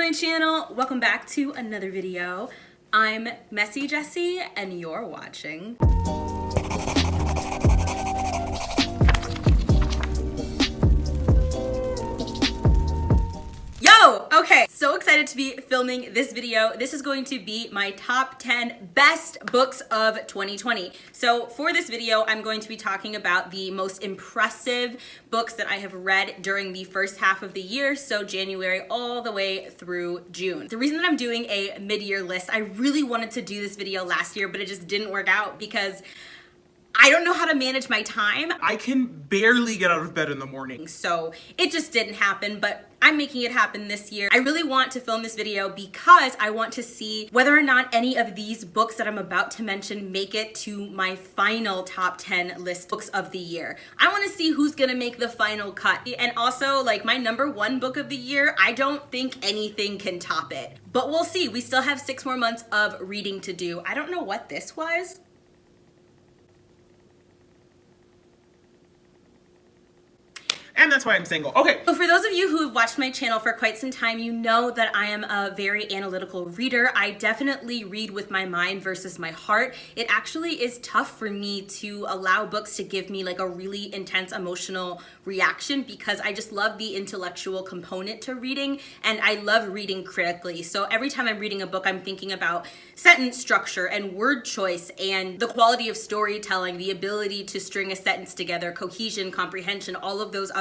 my channel. Welcome back to another video. I'm Messy Jessie and you're watching. Okay, so excited to be filming this video. This is going to be my top 10 best books of 2020. So for this video, I'm going to be talking about the most impressive books that I have read during the first half of the year, so January all the way through June. The reason that I'm doing a mid-year list, I really wanted to do this video last year, but it just didn't work out because I don't know how to manage my time. I can barely get out of bed in the morning. So it just didn't happen, but I'm making it happen this year. I really want to film this video because I want to see whether or not any of these books that I'm about to mention make it to my final top 10 list books of the year. I want to see who's gonna make the final cut. And also, like, my #1 book of the year, I don't think anything can top it. But we'll see. We still have 6 more months of reading to do. I don't know what this was. And that's why I'm single. Okay. So for those of you who have watched my channel for quite some time, you know that I am a very analytical reader. I definitely read with my mind versus my heart. It actually is tough for me to allow books to give me like a really intense emotional reaction because I just love the intellectual component to reading and I love reading critically. So every time I'm reading a book, I'm thinking about sentence structure and word choice and the quality of storytelling, the ability to string a sentence together, cohesion, comprehension, all of those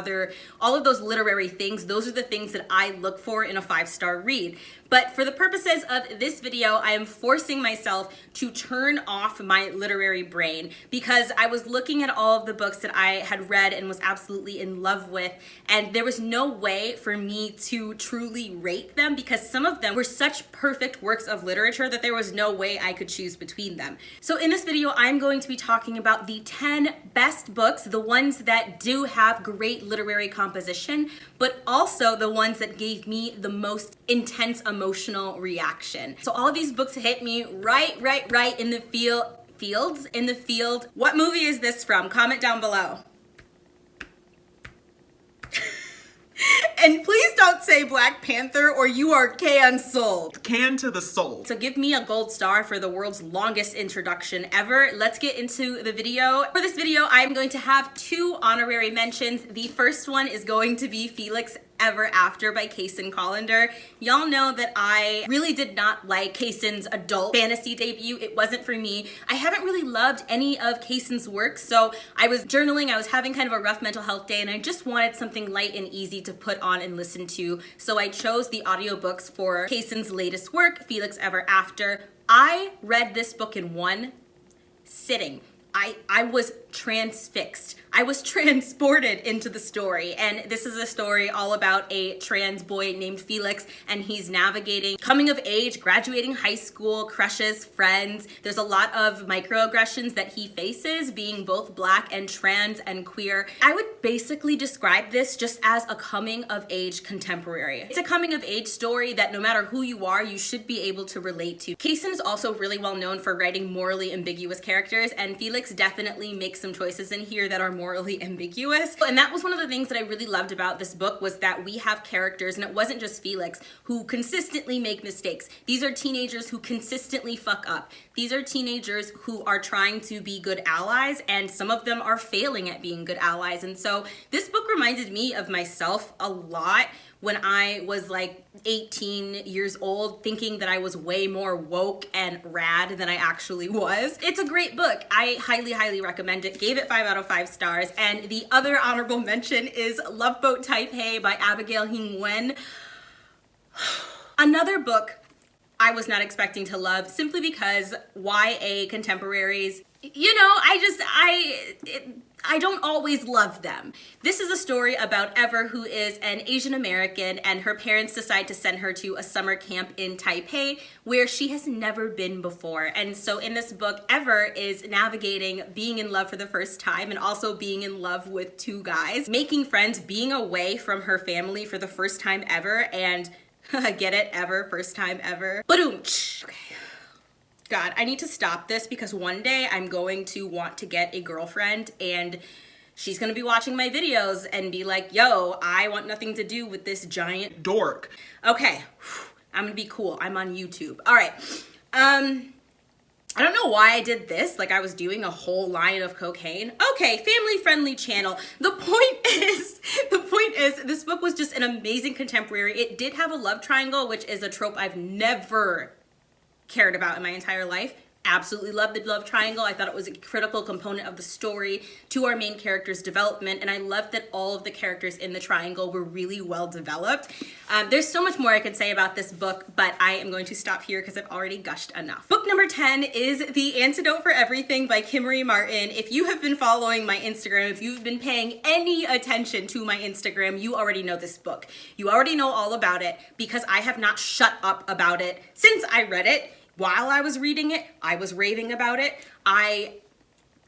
literary things. Those are the things that I look for in a 5-star read. But for the purposes of this video, I am forcing myself to turn off my literary brain because I was looking at all of the books that I had read and was absolutely in love with, and there was no way for me to truly rate them because some of them were such perfect works of literature that there was no way I could choose between them. So in this video, I'm going to be talking about the 10 best books, the ones that do have great literary composition, but also the ones that gave me the most intense emotional reaction. So all of these books hit me right in the field. What movie is this from? Comment down below. And please don't say Black Panther or you are canceled. Can to the soul. So give me a gold star for the world's longest introduction ever. Let's get into the video. For this video, I'm going to have 2 honorary mentions. The first one is going to be Felix Ever After by Kaysen Colander. Y'all know that I really did not like Kaysen's adult fantasy debut. It wasn't for me. I haven't really loved any of Kaysen's work, so I was journaling, I was having kind of a rough mental health day, and I just wanted something light and easy to put on and listen to, so I chose the audiobooks for Kaysen's latest work, Felix Ever After. I read this book in one sitting. I was transfixed. I was transported into the story, and this is a story all about a trans boy named Felix, and he's navigating coming of age, graduating high school, crushes, friends. There's a lot of microaggressions that he faces being both Black and trans and queer. I would basically describe this just as a coming of age contemporary. It's a coming of age story that no matter who you are, you should be able to relate to. Kaysen is also really well known for writing morally ambiguous characters, and Felix definitely makes some choices in here that are morally ambiguous. And that was one of the things that I really loved about this book, was that we have characters, and it wasn't just Felix, who consistently make mistakes. These are teenagers who consistently fuck up. These are teenagers who are trying to be good allies, and some of them are failing at being good allies. And so this book reminded me of myself a lot when I was like 18 years old, thinking that I was way more woke and rad than I actually was. It's a great book. I highly recommend it. Gave it 5 out of 5 stars. And the other honorable mention is Love Boat Taipei by Abigail Hing Wen. Another book I was not expecting to love simply because YA contemporaries, you know, I don't always love them. This is a story about Ever, who is an Asian American, and her parents decide to send her to a summer camp in Taipei where she has never been before. And so in this book, Ever is navigating being in love for the first time and also being in love with 2 guys, making friends, being away from her family for the first time ever, and get it? Ever, first time ever. Ba-doom-tsh. Okay. God, I need to stop this because one day I'm going to want to get a girlfriend and she's gonna be watching my videos and be like, yo, I want nothing to do with this giant dork. Okay, I'm gonna be cool. I'm on YouTube. All right. I don't know why I did this, like I was doing a whole line of cocaine. Okay, family-friendly channel. The point is, this book was just an amazing contemporary. It did have a love triangle, which is a trope I've never cared about in my entire life. Absolutely loved the love triangle. I thought it was a critical component of the story to our main character's development, and I loved that all of the characters in the triangle were really well developed. There's so much more I could say about this book, but I am going to stop here because I've already gushed enough. Book number 10 is The Antidote for Everything by Kimmery Martin. If you have been following my Instagram, if you've been paying any attention to my Instagram, you already know this book. You already know all about it because I have not shut up about it since I read it. While I was reading it, I was raving about it. I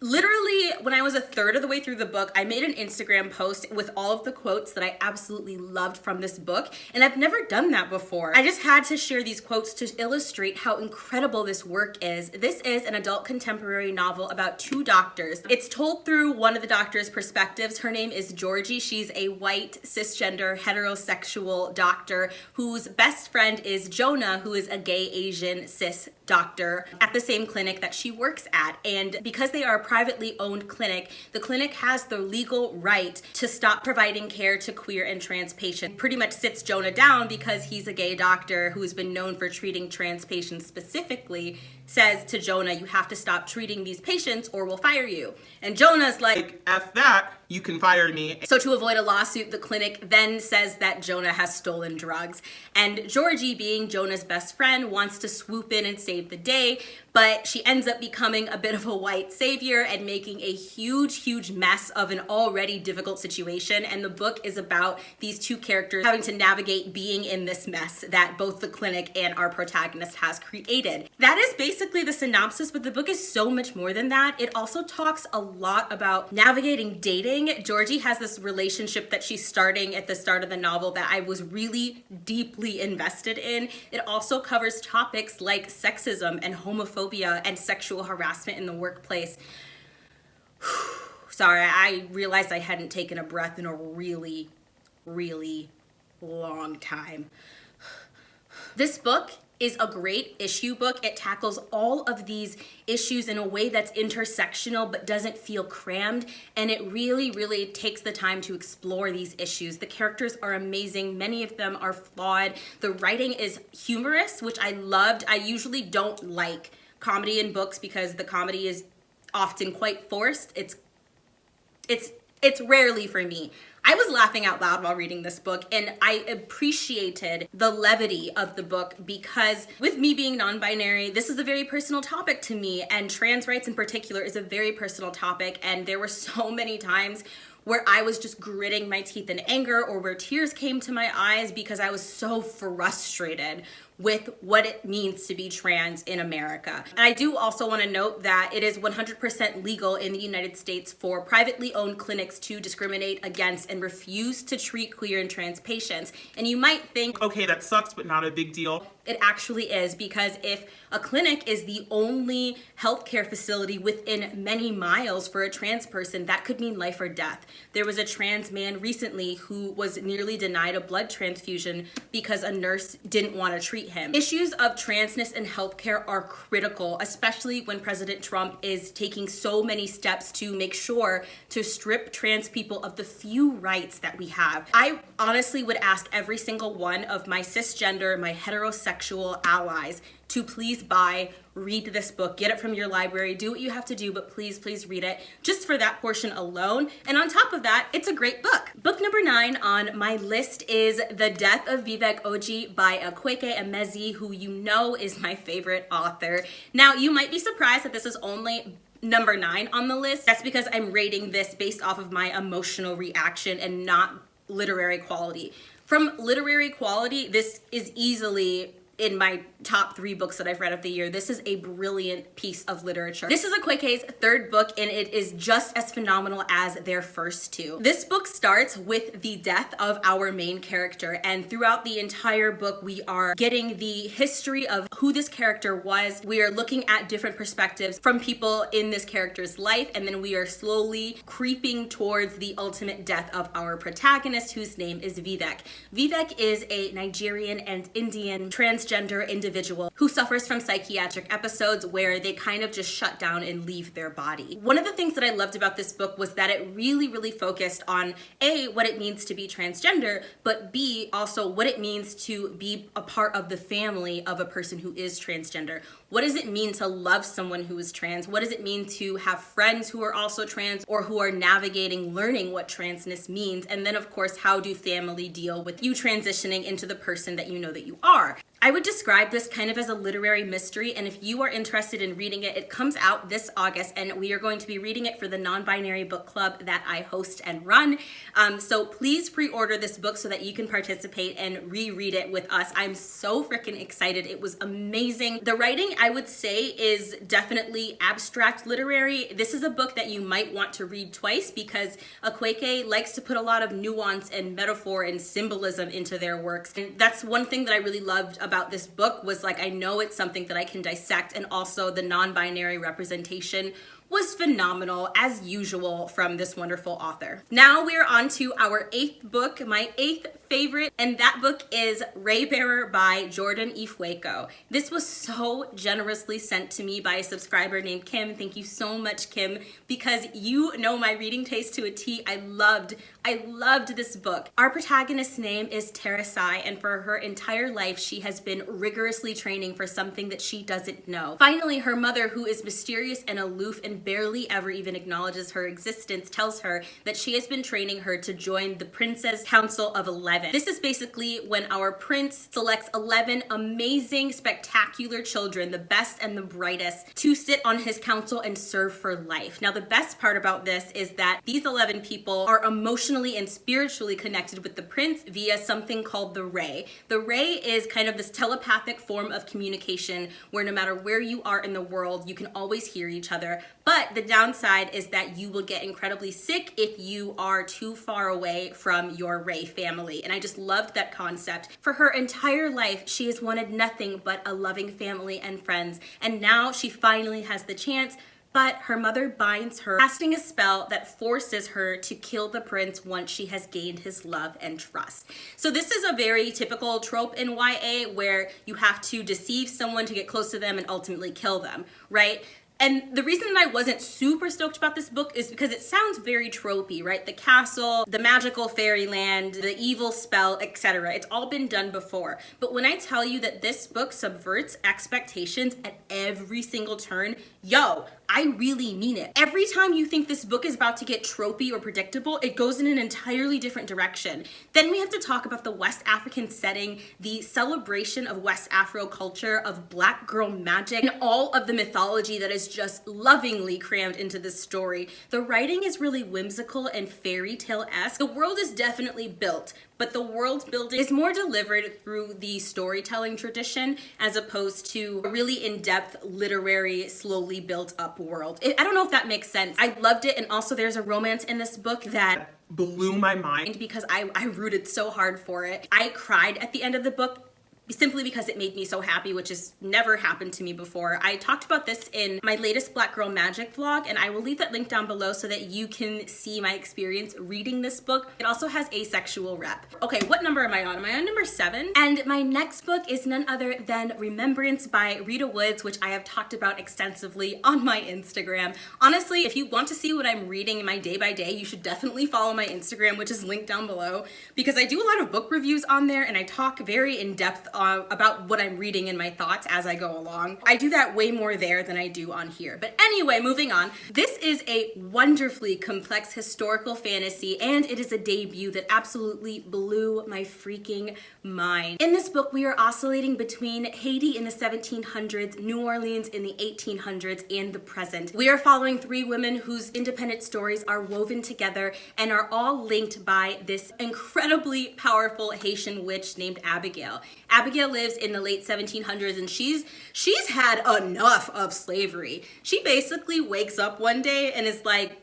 literally, when I was a third of the way through the book, I made an Instagram post with all of the quotes that I absolutely loved from this book, and I've never done that before. I just had to share these quotes to illustrate how incredible this work is. This is an adult contemporary novel about two doctors. It's told through one of the doctor's perspectives. Her name is Georgie. She's a white, cisgender, heterosexual doctor whose best friend is Jonah, who is a gay Asian cis doctor at the same clinic that she works at. And because they are a privately owned clinic, the clinic has the legal right to stop providing care to queer and trans patients. Pretty much sits Jonah down because he's a gay doctor who's been known for treating trans patients specifically, says to Jonah, you have to stop treating these patients or we'll fire you. And Jonah's like, F that, you can fire me. So to avoid a lawsuit, the clinic then says that Jonah has stolen drugs. And Georgie, being Jonah's best friend, wants to swoop in and save the day, but she ends up becoming a bit of a white savior and making a huge mess of an already difficult situation. And the book is about these two characters having to navigate being in this mess that both the clinic and our protagonist has created. That is basically the synopsis, but the book is so much more than that. It also talks a lot about navigating dating. Georgie has this relationship that she's starting at the start of the novel that I was really deeply invested in. It also covers topics like sexism and homophobia and sexual harassment in the workplace. Sorry, I realized I hadn't taken a breath in a really long time. This book is a great issue book. It tackles all of these issues in a way that's intersectional but doesn't feel crammed, and it really takes the time to explore these issues. The characters are amazing. Many of them are flawed. The writing is humorous, which I loved. I usually don't like comedy in books because the comedy is often quite forced. It's rarely for me. I was laughing out loud while reading this book, and I appreciated the levity of the book because with me being non-binary, this is a very personal topic to me, and trans rights in particular is a very personal topic, and there were so many times where I was just gritting my teeth in anger or where tears came to my eyes because I was so frustrated with what it means to be trans in America. And I do also want to note that it is 100% legal in the United States for privately owned clinics to discriminate against and refuse to treat queer and trans patients. And you might think, Okay, that sucks, but not a big deal. it actually is, because if a clinic is the only healthcare facility within many miles for a trans person, that could mean life or death. There was a trans man recently who was nearly denied a blood transfusion because a nurse didn't want to treat him. Issues of transness in healthcare are critical, especially when President Trump is taking so many steps to make sure to strip trans people of the few rights that we have. I honestly would ask every single one of my cisgender, my heterosexual allies to please read this book. Get it from your library, do what you have to do, but please read it just for that portion alone. And on top of that, it's a great book. Book number 9 on my list is The Death of Vivek Oji by Kweke Emezi, who you know is my favorite author. Now, you might be surprised that this is only number 9 on the list. That's because I'm rating this based off of my emotional reaction and not literary quality. From literary quality, this is easily in my top 3 books that I've read of the year. This is a brilliant piece of literature. This is LAKEY's 3rd book, and it is just as phenomenal as their first 2. This book starts with the death of our main character, and throughout the entire book we are getting the history of who this character was. We are looking at different perspectives from people in this character's life, and then we are slowly creeping towards the ultimate death of our protagonist, whose name is Vivek. Vivek is a Nigerian and Indian transgender individual who suffers from psychiatric episodes where they kind of just shut down and leave their body. One of the things that I loved about this book was that it really focused on A, what it means to be transgender, but B, also what it means to be a part of the family of a person who is transgender. What does it mean to love someone who is trans? What does it mean to have friends who are also trans or who are navigating learning what transness means? And then of course, how do family deal with you transitioning into the person that you know that you are? I would describe this kind of as a literary mystery, and if you are interested in reading it, it comes out this August, and we are going to be reading it for the non-binary book club that I host and run. So please pre-order this book so that you can participate and reread it with us. I'm so freaking excited. It was amazing. The writing, I would say, is definitely abstract literary. This is a book that you might want to read twice because LAKEY likes to put a lot of nuance and metaphor and symbolism into their works. And that's one thing that I really loved about this book was like, I know it's something that I can dissect, and also the non-binary representation was phenomenal as usual from this wonderful author. Now we're on to our 8th book, my 8th favorite, and that book is Raybearer by Jordan E. Fueco. This was so generously sent to me by a subscriber named Kim. Thank you so much, Kim, because you know my reading taste to a T. I loved this book. Our protagonist's name is Teresai, and for her entire life she has been rigorously training for something that she doesn't know. Finally, her mother, who is mysterious and aloof and barely ever even acknowledges her existence, tells her that she has been training her to join the Princess Council of 11. This is basically when our prince selects 11 amazing, spectacular children, the best and the brightest, to sit on his council and serve for life. Now, the best part about this is that these 11 people are emotionally and spiritually connected with the prince via something called the Ray. The Ray is kind of this telepathic form of communication where no matter where you are in the world, you can always hear each other. But the downside is that you will get incredibly sick if you are too far away from your Ray family. And I just loved that concept. For her entire life, she has wanted nothing but a loving family and friends. And now she finally has the chance, but her mother binds her, casting a spell that forces her to kill the prince once she has gained his love and trust. So this is a very typical trope in YA where you have to deceive someone to get close to them and ultimately kill them, right? And the reason that I wasn't super stoked about this book is because it sounds very tropey, right? The castle, the magical fairyland, the evil spell, etc. It's all been done before. But when I tell you that this book subverts expectations at every single turn, yo, I really mean it. Every time you think this book is about to get tropey or predictable, it goes in an entirely different direction. Then we have to talk about the West African setting, the celebration of West Afro culture, of Black girl magic, and all of the mythology that is just lovingly crammed into this story. The writing is really whimsical and fairy tale-esque. The world is definitely built, but the world building is more delivered through the storytelling tradition as opposed to a really in-depth, literary, slowly built up world. I don't know if that makes sense. I loved it, and also there's a romance in this book that blew my mind because I rooted so hard for it. I cried at the end of the book simply because it made me so happy, which has never happened to me before. I talked about this in my latest Black Girl Magic vlog, and I will leave that link down below so that you can see my experience reading this book. It also has asexual rep. Okay, what number am I on? Am I on number 7? And my next book is none other than Remembrance by Rita Woods, which I have talked about extensively on my Instagram. Honestly, if you want to see what I'm reading in my day by day, you should definitely follow my Instagram, which is linked down below, because I do a lot of book reviews on there, and I talk very in depth about what I'm reading and my thoughts as I go along. I do that way more there than I do on here. But anyway, moving on. This is a wonderfully complex historical fantasy, and it is a debut that absolutely blew my freaking mind. In this book, we are oscillating between Haiti in the 1700s, New Orleans in the 1800s, and the present. We are following 3 women whose independent stories are woven together and are all linked by this incredibly powerful Haitian witch named Abigail. Abigail lives in the late 1700s, and she's had enough of slavery. She basically wakes up one day and is like,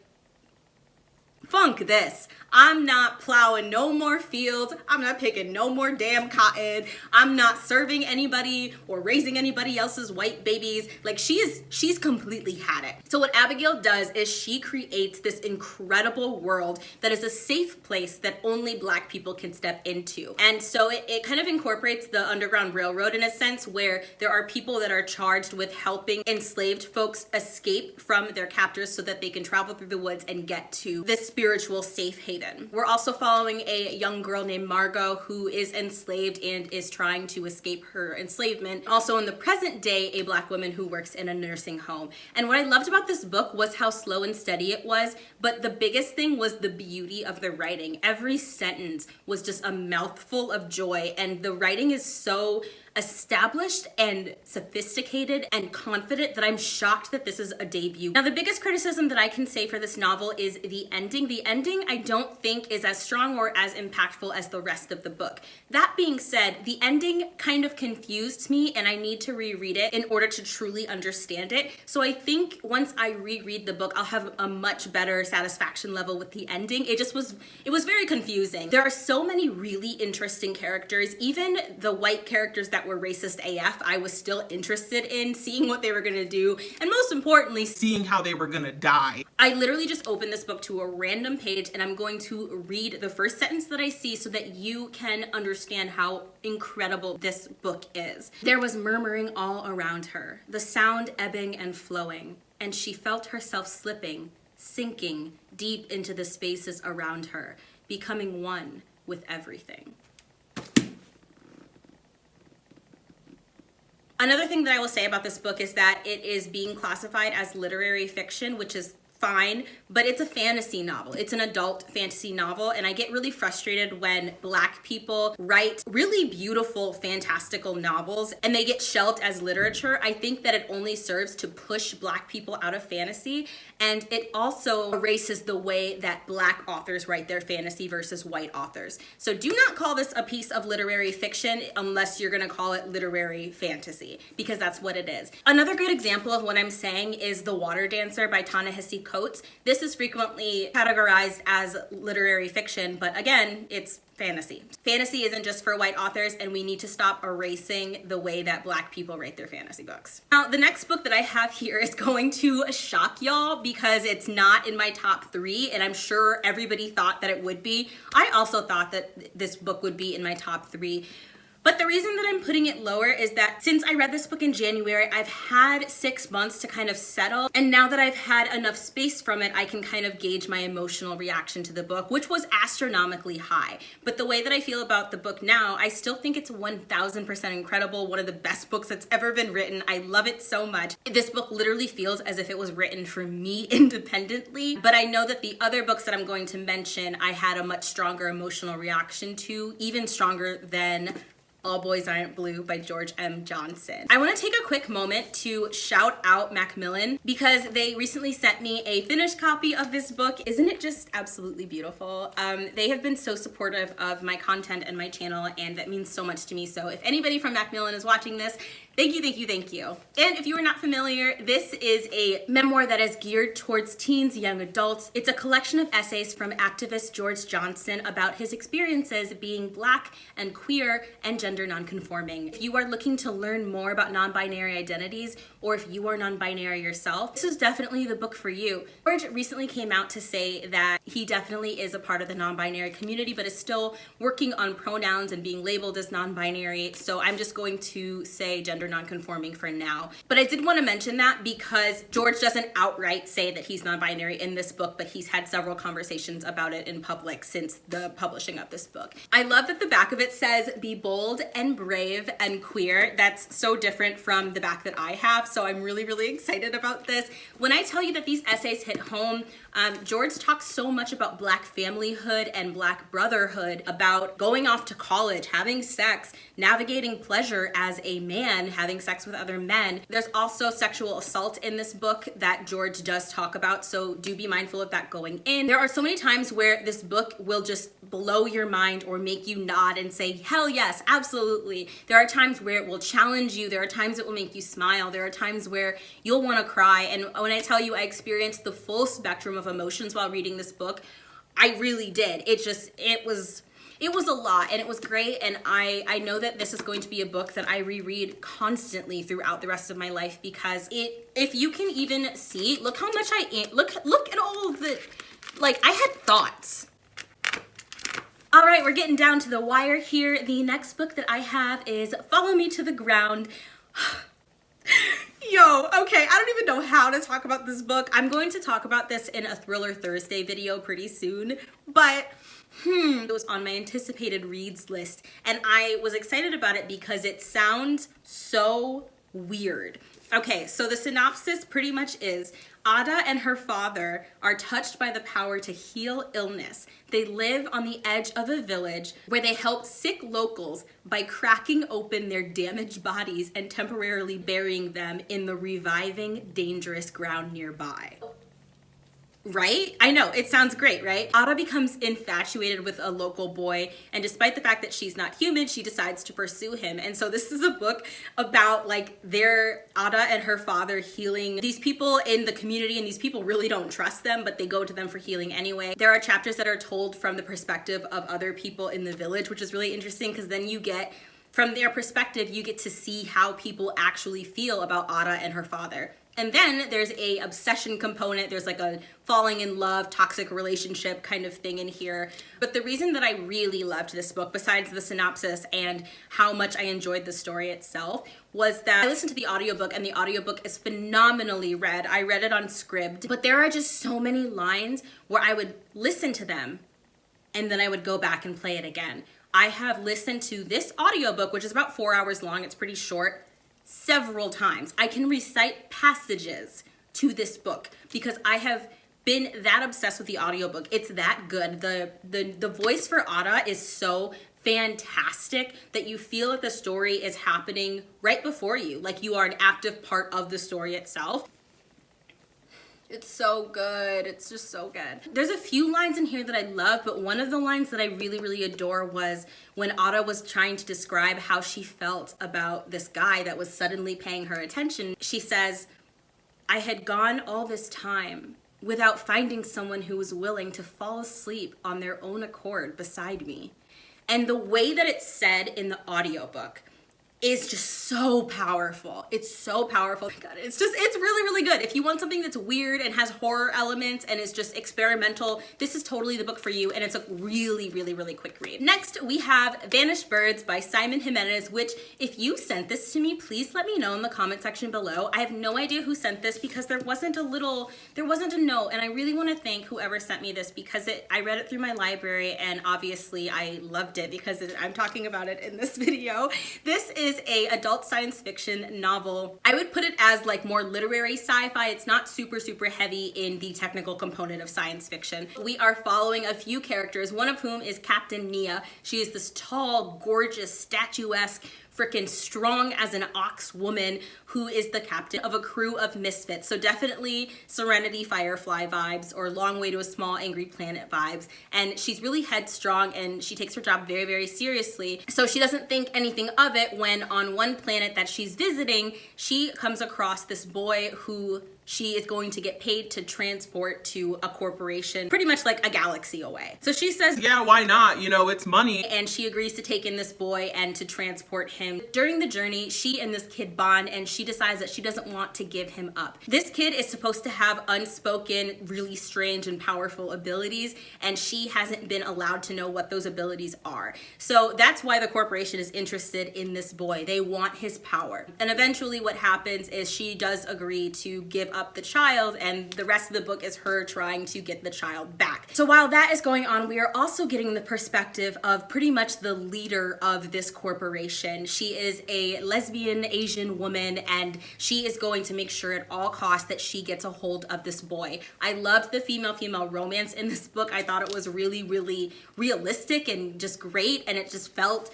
funk this. I'm not plowing no more fields. I'm not picking no more damn cotton. I'm not serving anybody or raising anybody else's white babies. Like, she's completely had it. So what Abigail does is she creates this incredible world that is a safe place that only Black people can step into. And so it kind of incorporates the Underground Railroad in a sense, where there are people that are charged with helping enslaved folks escape from their captors so that they can travel through the woods and get to this spiritual safe haven. We're also following a young girl named Margot who is enslaved and is trying to escape her enslavement. Also in the present day, a Black woman who works in a nursing home. And what I loved about this book was how slow and steady it was, but the biggest thing was the beauty of the writing. Every sentence was just a mouthful of joy, and the writing is so established and sophisticated and confident that I'm shocked that this is a debut. Now, the biggest criticism that I can say for this novel is the ending. The ending I don't think is as strong or as impactful as the rest of the book. That being said, the ending kind of confused me, and I need to reread it in order to truly understand it. So I think once I reread the book, I'll have a much better satisfaction level with the ending. It was very confusing. There are so many really interesting characters. Even the white characters that were racist AF, I was still interested in seeing what they were gonna do, and most importantly, seeing how they were gonna die. I literally just opened this book to a random page, and I'm going to read the first sentence that I see so that you can understand how incredible this book is. There was murmuring all around her, the sound ebbing and flowing, and she felt herself slipping, sinking deep into the spaces around her, becoming one with everything. Another thing that I will say about this book is that it is being classified as literary fiction, which is fine, but it's a fantasy novel. It's an adult fantasy novel, and I get really frustrated when Black people write really beautiful, fantastical novels and they get shelved as literature. I think that it only serves to push Black people out of fantasy, and it also erases the way that Black authors write their fantasy versus white authors. So do not call this a piece of literary fiction unless you're gonna call it literary fantasy, because that's what it is. Another good example of what I'm saying is The Water Dancer by Ta-Nehisi Coates. This is frequently categorized as literary fiction, but again, it's fantasy. Fantasy isn't just for white authors, and we need to stop erasing the way that Black people write their fantasy books. Now, the next book that I have here is going to shock y'all because it's not in my top 3, and I'm sure everybody thought that it would be. I also thought that this book would be in my top 3. But the reason that I'm putting it lower is that since I read this book in January, I've had 6 months to kind of settle. And now that I've had enough space from it, I can kind of gauge my emotional reaction to the book, which was astronomically high. But the way that I feel about the book now, I still think it's 1000% incredible. One of the best books that's ever been written. I love it so much. This book literally feels as if it was written for me independently. But I know that the other books that I'm going to mention, I had a much stronger emotional reaction to, even stronger than All Boys Aren't Blue by George M. Johnson. I want to take a quick moment to shout out Macmillan because they recently sent me a finished copy of this book. Isn't it just absolutely beautiful? They have been so supportive of my content and my channel, and that means so much to me. So if anybody from Macmillan is watching this, thank you, thank you, thank you. And if you are not familiar, this is a memoir that is geared towards teens, young adults. It's a collection of essays from activist George Johnson about his experiences being Black and queer and gender nonconforming. If you are looking to learn more about non-binary identities, or if you are non-binary yourself, this is definitely the book for you. George recently came out to say that he definitely is a part of the non-binary community, but is still working on pronouns and being labeled as non-binary. So I'm just going to say gender non-conforming for now. But I did want to mention that because George doesn't outright say that he's non-binary in this book, but he's had several conversations about it in public since the publishing of this book. I love that the back of it says, "Be bold and brave and queer." That's so different from the back that I have, so I'm really, really excited about this. When I tell you that these essays hit home, George talks so much about Black familyhood and Black brotherhood, about going off to college, having sex, navigating pleasure as a man, having sex with other men. There's also sexual assault in this book that George does talk about, so do be mindful of that going in. There are so many times where this book will just blow your mind or make you nod and say, hell yes, absolutely. Absolutely. There are times where it will challenge you. There are times it will make you smile. There are times where you'll want to cry. And when I tell you I experienced the full spectrum of emotions while reading this book, I really did. It was a lot, and it was great. And I know that this is going to be a book that I reread constantly throughout the rest of my life, because if you can even see, look how much look at all of the, like, I had thoughts. All right, we're getting down to the wire here. The next book that I have is Follow Me to the Ground. Yo, okay, I don't even know how to talk about this book. I'm going to talk about this in a Thriller Thursday video pretty soon, but it was on my anticipated reads list, and I was excited about it because it sounds so weird. Okay, so the synopsis pretty much is Ada and her father are touched by the power to heal illness. They live on the edge of a village where they help sick locals by cracking open their damaged bodies and temporarily burying them in the reviving, dangerous ground nearby. Right? I know, it sounds great, right? Ada becomes infatuated with a local boy, and despite the fact that she's not human, she decides to pursue him. And so this is a book about like Ada and her father healing these people in the community, and these people really don't trust them, but they go to them for healing anyway. There are chapters that are told from the perspective of other people in the village, which is really interesting, because then you get, from their perspective, you get to see how people actually feel about Ada and her father. And then there's a obsession component. There's like a falling in love, toxic relationship kind of thing in here. But the reason that I really loved this book, besides the synopsis and how much I enjoyed the story itself, was that I listened to the audiobook, and the audiobook is phenomenally read. I read it on Scribd, but there are just so many lines where I would listen to them and then I would go back and play it again. I have listened to this audiobook, which is about 4 hours long. It's pretty short. Several times. I can recite passages to this book because I have been that obsessed with the audiobook. It's that good. The voice for Ada is so fantastic that you feel that the story is happening right before you, like you are an active part of the story itself. It's so good. It's just so good. There's a few lines in here that I love, but one of the lines that I really, really adore was when Ada was trying to describe how she felt about this guy that was suddenly paying her attention. She says, I had gone all this time without finding someone who was willing to fall asleep on their own accord beside me. And the way that it's said in the audiobook is just so powerful. It's so powerful. Oh my God, it's really, really good. If you want something that's weird and has horror elements and is just experimental, this is totally the book for you, and it's a really, really, really quick read. Next, we have Vanished Birds by Simon Jimenez, which if you sent this to me, please let me know in the comment section below. I have no idea who sent this because there wasn't a note, and I really want to thank whoever sent me this because I read it through my library, and obviously I loved it because I'm talking about it in this video. This is a adult science fiction novel. I would put it as like more literary sci-fi. It's not super, super heavy in the technical component of science fiction. We are following a few characters, one of whom is Captain Nia. She is this tall, gorgeous, statuesque, freaking strong as an ox woman who is the captain of a crew of misfits. So definitely Serenity Firefly vibes or Long Way to a Small Angry Planet vibes. And she's really headstrong and she takes her job very, very seriously. So she doesn't think anything of it when on one planet that she's visiting, she comes across this boy who she is going to get paid to transport to a corporation, pretty much like a galaxy away. So she says, yeah, why not? You know, it's money. And she agrees to take in this boy and to transport him. During the journey, she and this kid bond, and she decides that she doesn't want to give him up. This kid is supposed to have unspoken, really strange and powerful abilities, and she hasn't been allowed to know what those abilities are. So that's why the corporation is interested in this boy. They want his power. And eventually what happens is she does agree to give up the child, and the rest of the book is her trying to get the child back. So while that is going on, we are also getting the perspective of pretty much the leader of this corporation. She is a lesbian Asian woman, and she is going to make sure at all costs that she gets a hold of this boy. I loved the female-female romance in this book. I thought it was really, really realistic and just great, and it just felt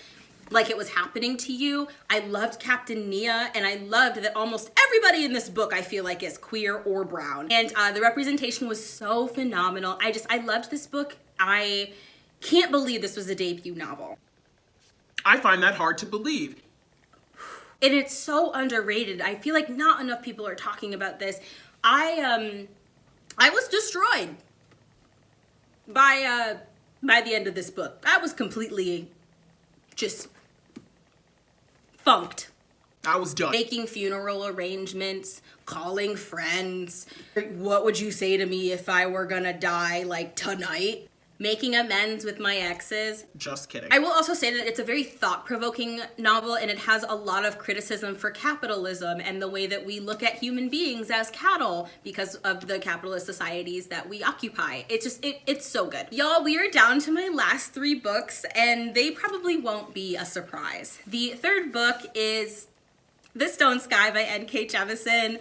like it was happening to you. I loved Captain Nia, and I loved that almost everybody in this book I feel like is queer or brown. And the representation was so phenomenal. I loved this book. I can't believe this was a debut novel. I find that hard to believe. And it's so underrated. I feel like not enough people are talking about this. I was destroyed by the end of this book. I was completely just funked. I was done. Making funeral arrangements, calling friends. What would you say to me if I were gonna die, like, tonight? Making amends with my exes. Just kidding. I will also say that it's a very thought-provoking novel, and it has a lot of criticism for capitalism and the way that we look at human beings as cattle because of the capitalist societies that we occupy. It's so good. Y'all, we are down to my last 3 books, and they probably won't be a surprise. The third book is The Stone Sky by N.K. Jemisin.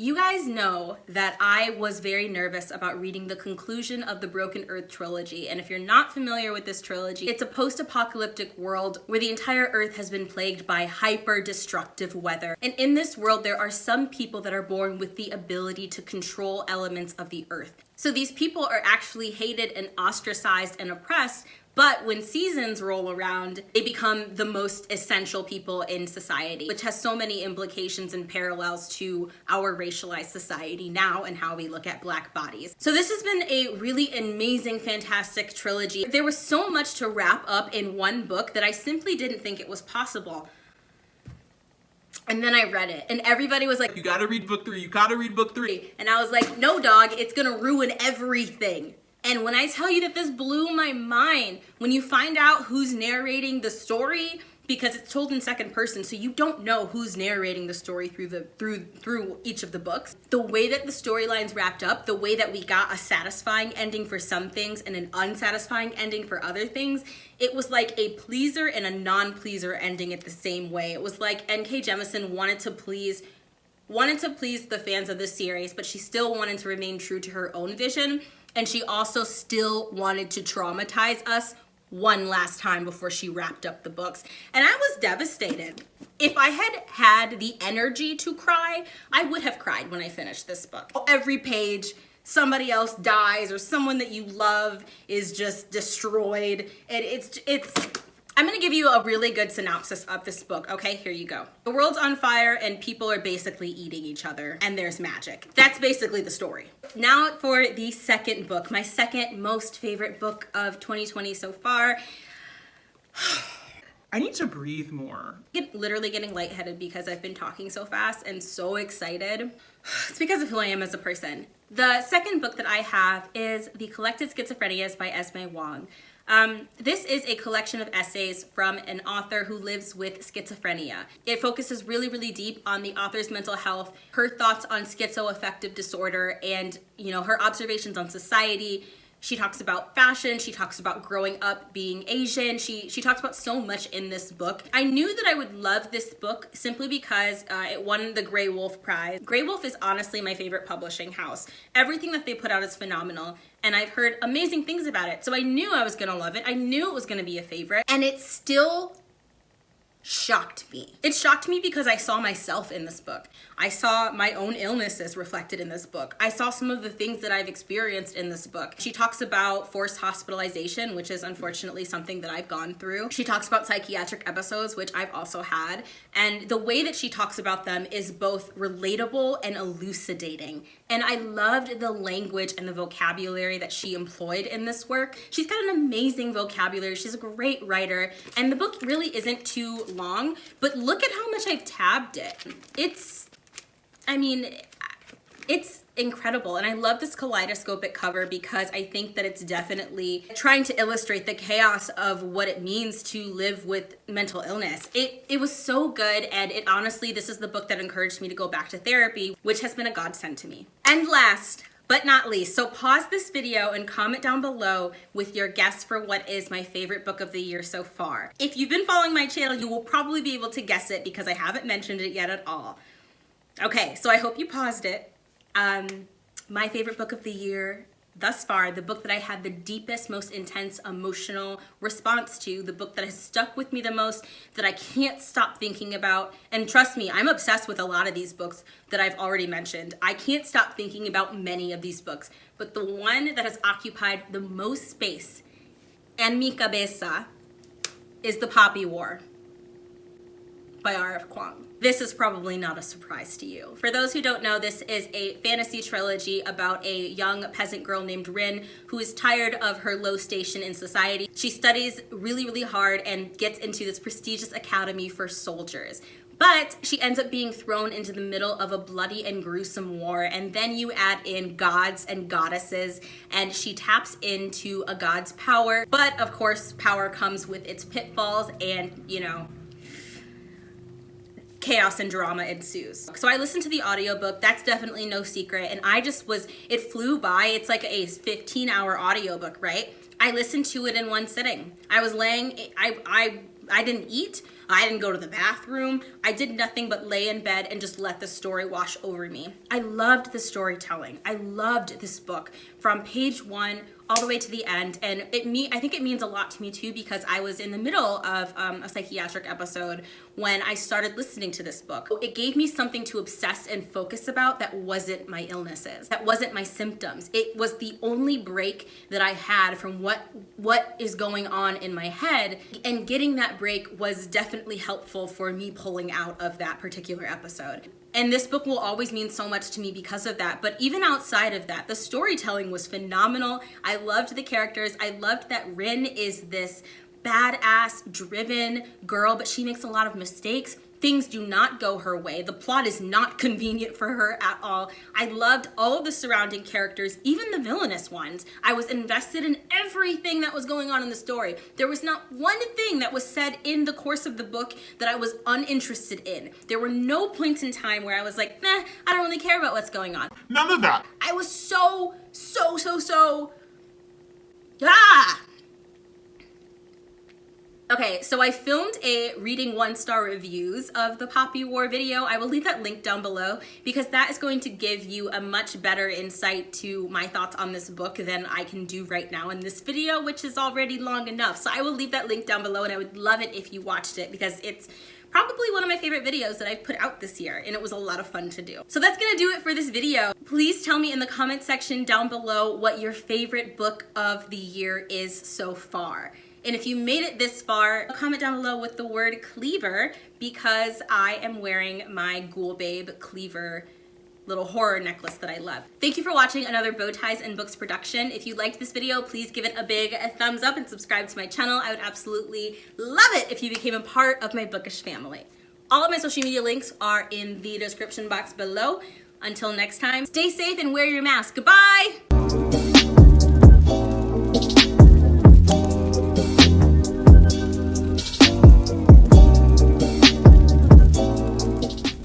You guys know that I was very nervous about reading the conclusion of the Broken Earth trilogy, and if you're not familiar with this trilogy, it's a post-apocalyptic world where the entire Earth has been plagued by hyper-destructive weather. And in this world, there are some people that are born with the ability to control elements of the Earth. So these people are actually hated and ostracized and oppressed, but when seasons roll around, they become the most essential people in society, which has so many implications and parallels to our racialized society now and how we look at Black bodies. So this has been a really amazing, fantastic trilogy. There was so much to wrap up in one book that I simply didn't think it was possible. And then I read it, and everybody was like, you gotta read book 3, you gotta read book 3. And I was like, no, dog, it's gonna ruin everything. And when I tell you that this blew my mind, when you find out who's narrating the story, because it's told in second person, so you don't know who's narrating the story through each of the books. The way that the storylines wrapped up, the way that we got a satisfying ending for some things and an unsatisfying ending for other things, it was like a pleaser and a non-pleaser ending at the same way. It was like N.K. Jemisin wanted to please the fans of this series, but she still wanted to remain true to her own vision. And she also still wanted to traumatize us one last time before she wrapped up the books. And I was devastated. If I had had the energy to cry, I would have cried when I finished this book. Every page, somebody else dies or someone that you love is just destroyed. And I'm gonna give you a really good synopsis of this book, okay? Here you go. The world's on fire and people are basically eating each other and there's magic. That's basically the story. Now for the second book, my second most favorite book of 2020 so far. I need to breathe more. Literally getting lightheaded because I've been talking so fast and so excited. It's because of who I am as a person. The second book that I have is The Collected Schizophrenias by Esme Wong. This is a collection of essays from an author who lives with schizophrenia. It focuses really, really deep on the author's mental health, her thoughts on schizoaffective disorder, and, you know, her observations on society. She talks about fashion. She talks about growing up being Asian. She talks about so much in this book. I knew that I would love this book simply because it won the Grey Wolf Prize. Grey Wolf is honestly my favorite publishing house. Everything that they put out is phenomenal, and I've heard amazing things about it. So I knew I was gonna love it. I knew it was gonna be a favorite, and it still shocked me. It shocked me because I saw myself in this book. I saw my own illnesses reflected in this book. I saw some of the things that I've experienced in this book. She talks about forced hospitalization, which is unfortunately something that I've gone through. She talks about psychiatric episodes, which I've also had. And the way that she talks about them is both relatable and elucidating. And I loved the language and the vocabulary that she employed in this work. She's got an amazing vocabulary. She's a great writer. And the book really isn't too long, but look at how much I've tabbed it. It's incredible. And I love this kaleidoscopic cover because I think that it's definitely trying to illustrate the chaos of what it means to live with mental illness. It was so good, and it honestly, this is the book that encouraged me to go back to therapy, which has been a godsend to me. And last but not least, so pause this video and comment down below with your guess for what is my favorite book of the year so far. If you've been following my channel, you will probably be able to guess it because I haven't mentioned it yet at all. Okay, so I hope you paused it. My favorite book of the year thus far, the book that I had the deepest, most intense emotional response to, the book that has stuck with me the most, that I can't stop thinking about. And trust me, I'm obsessed with a lot of these books that I've already mentioned. I can't stop thinking about many of these books, but the one that has occupied the most space and Mi Cabeza is The Poppy War by R.F. Kuang. This is probably not a surprise to you. For those who don't know, this is a fantasy trilogy about a young peasant girl named Rin who is tired of her low station in society. She studies really, really hard and gets into this prestigious academy for soldiers. But she ends up being thrown into the middle of a bloody and gruesome war, and then you add in gods and goddesses, and she taps into a god's power. But of course, power comes with its pitfalls, and you know, chaos and drama ensues. So I listened to the audiobook, that's definitely no secret, and it flew by. It's like a 15-hour audiobook, right? I listened to it in one sitting. I was laying, I didn't eat, I didn't go to the bathroom, I did nothing but lay in bed and just let the story wash over me. I loved the storytelling. I loved this book from page 1 all the way to the end, and I think it means a lot to me too, because I was in the middle of a psychiatric episode when I started listening to this book. It gave me something to obsess and focus about that wasn't my illnesses, that wasn't my symptoms. It was the only break that I had from what is going on in my head, and getting that break was definitely helpful for me pulling out of that particular episode. And this book will always mean so much to me because of that. But even outside of that, the storytelling was phenomenal. I loved the characters. I loved that Rin is this badass, driven girl, but she makes a lot of mistakes. Things do not go her way. The plot is not convenient for her at all. I loved all of the surrounding characters, even the villainous ones. I was invested in everything that was going on in the story. There was not one thing that was said in the course of the book that I was uninterested in. There were no points in time where I was like, nah, I don't really care about what's going on. None of that. I was so Okay, so I filmed a reading 1-star reviews of the Poppy War video. I will leave that link down below because that is going to give you a much better insight to my thoughts on this book than I can do right now in this video, which is already long enough. So I will leave that link down below, and I would love it if you watched it because it's probably one of my favorite videos that I've put out this year, and it was a lot of fun to do. So that's gonna do it for this video. Please tell me in the comment section down below what your favorite book of the year is so far. And if you made it this far, comment down below with the word cleaver, because I am wearing my Ghoul Babe cleaver little horror necklace that I love. Thank you for watching another Bow Ties and Books production. If you liked this video, please give it a big thumbs up and subscribe to my channel. I would absolutely love it if you became a part of my bookish family. All of my social media links are in the description box below. Until next time, stay safe and wear your mask. Goodbye!